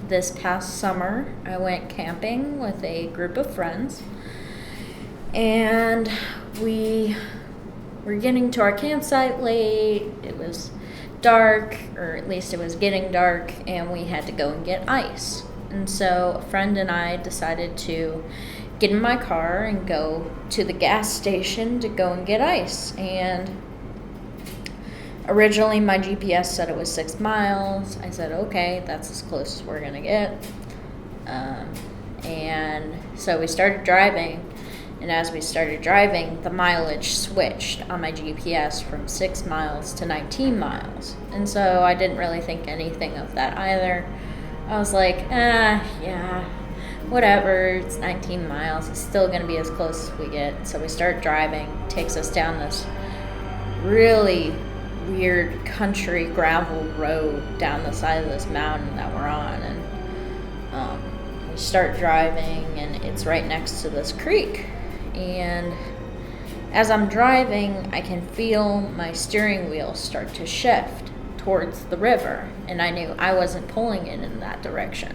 this past summer, I went camping with a group of friends, and we were getting to our campsite late. It was dark, or at least it was getting dark, and we had to go and get ice. And so a friend and I decided to get in my car and go to the gas station to go and get ice. And originally my GPS said it was 6 miles. I said, okay, that's as close as we're gonna get. And so we started driving, and as we started driving, the mileage switched on my GPS from 6 miles to 19 miles. And so I didn't really think anything of that either. I was like, yeah, whatever, it's 19 miles, it's still gonna be as close as we get. So we start driving, takes us down this really weird country gravel road down the side of this mountain that we're on. And we start driving, and it's right next to this creek. And as I'm driving, I can feel my steering wheel start to shift towards the river, and I knew I wasn't pulling it in that direction.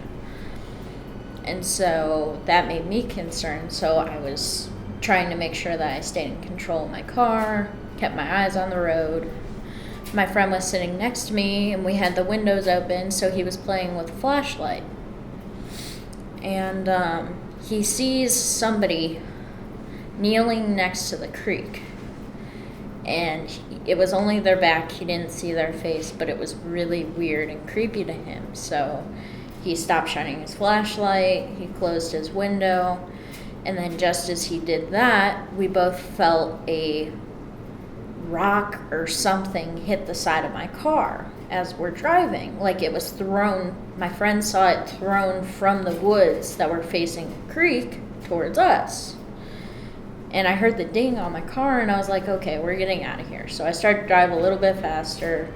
And so that made me concerned. So I was trying to make sure that I stayed in control of my car, kept my eyes on the road. My friend was sitting next to me, and we had the windows open, so he was playing with a flashlight. And he sees somebody kneeling next to the creek. And it was only their back, he didn't see their face, but it was really weird and creepy to him. So he stopped shining his flashlight, he closed his window, and then just as he did that, we both felt a rock or something hit the side of my car as we're driving. Like it was thrown, my friend saw it thrown from the woods that were facing the creek towards us. And I heard the ding on my car, and I was like, okay, we're getting out of here. So I started to drive a little bit faster.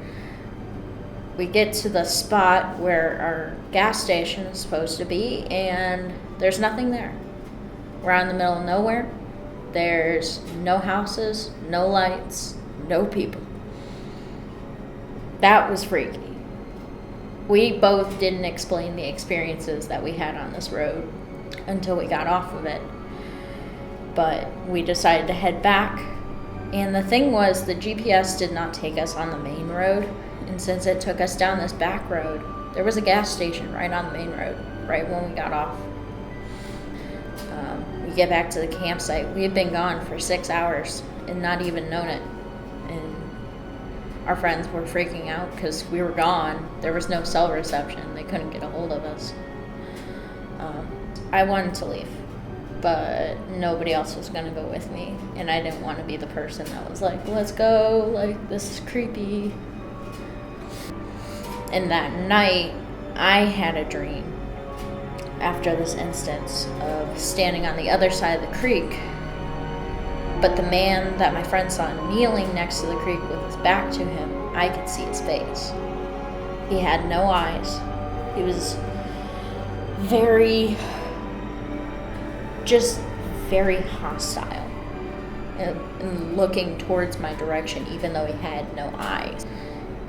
We get to the spot where our gas station is supposed to be, and there's nothing there. We're out in the middle of nowhere. There's no houses, no lights, no people. That was freaky. We both didn't explain the experiences that we had on this road until we got off of it. But we decided to head back. And the thing was, the GPS did not take us on the main road. And since it took us down this back road, there was a gas station right on the main road, right when we got off. We get back to the campsite. We had been gone for 6 hours and not even known it. And our friends were freaking out because we were gone. There was no cell reception. They couldn't get a hold of us. I wanted to leave, but nobody else was going to go with me, and I didn't want to be the person that was like, let's go, like, this is creepy. And that night, I had a dream after this instance of standing on the other side of the creek, but the man that my friend saw kneeling next to the creek with his back to him, I could see his face. He had no eyes. He was very hostile and looking towards my direction, even though he had no eyes.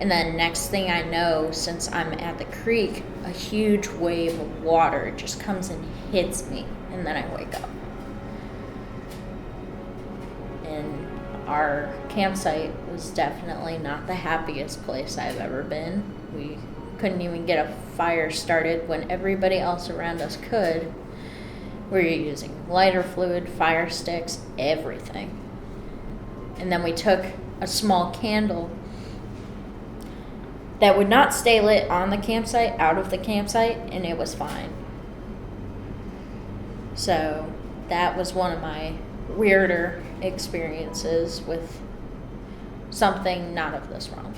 And then next thing I know, since I'm at the creek, a huge wave of water just comes and hits me, and then I wake up. And our campsite was definitely not the happiest place I've ever been. We couldn't even get a fire started when everybody else around us could. We were using lighter fluid, fire sticks, everything. And then we took a small candle that would not stay lit on the campsite, out of the campsite, and it was fine. So that was one of my weirder experiences with something not of this realm.